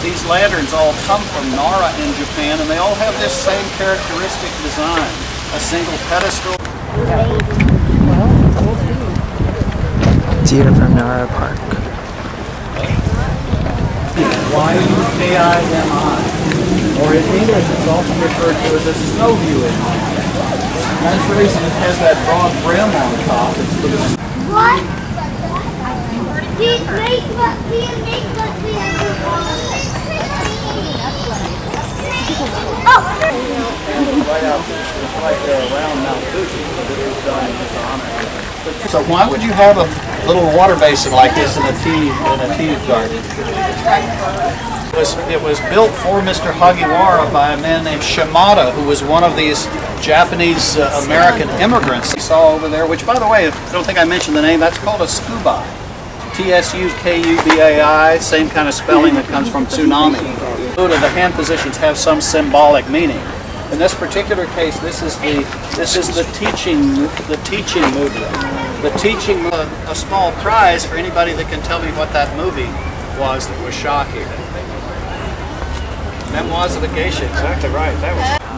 these lanterns all come from Nara in Japan, and they all have this same characteristic design. A single pedestal. Deer from Nara Park. Y-U-K-I-M-I. Or in English it's often referred to as a snow view image. That's the reason it has that broad brim on top. It's for the what? around Mount Fuji, so this was done in his honor. So why would you have a little water basin like this in a tea garden? It was built for Mr. Hagiwara by a man named Shimada, who was one of these Japanese American immigrants you saw over there, which, by the way, I don't think I mentioned the name, that's called a tsubai. T-S-U-K-U-B-A-I, same kind of spelling that comes from tsunami. The hand positions have some symbolic meaning. In this particular case, this is the teaching mudra. The teaching, a small prize for anybody that can tell me what that movie was that was shot here. Memoirs of a Geisha, exactly right.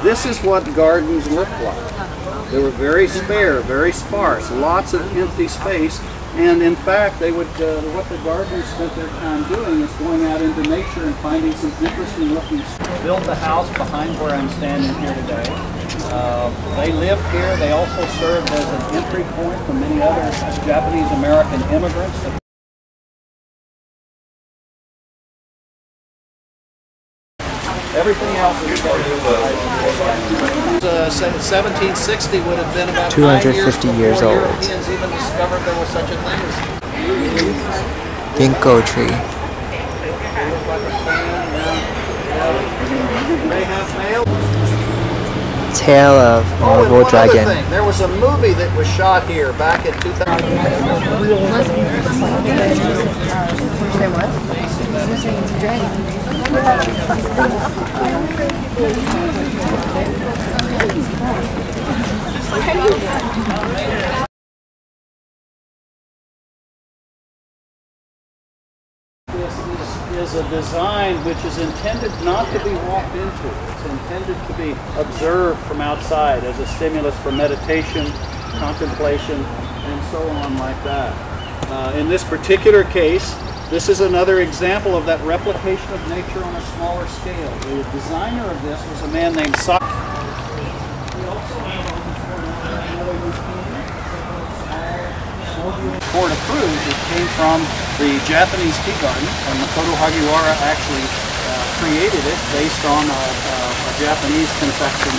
This is what gardens look like. They were very spare, very sparse, lots of empty space, and in fact, they would what the gardeners spent their time doing is going out into nature and finding some interesting looking stuff. Built the house behind where I'm standing here today. They lived here. They also served as an entry point for many other Japanese American immigrants. Everything else is 1760 would have been about 250 years old. Europeans even discovered there was such a thing as Ginkgo tree. Tail of Marble Dragon. There was a movie that was shot here back in 2000. This is a design which is intended not to be walked into. It's intended to be observed from outside as a stimulus for meditation, contemplation, and so on like that. In this particular case, this is another example of that replication of nature on a smaller scale. The designer of this was a man named Saki. We also have another court approved. It came from the Japanese tea garden, and Makoto Hagiwara actually created it based on a Japanese confection.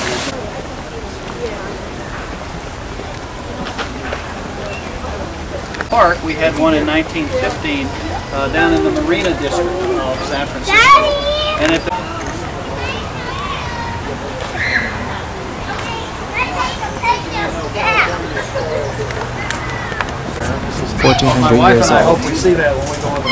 Park, we had one in 1915 down in the Marina District of San Francisco. And at the 1400 years old. I hope we see that when we go on the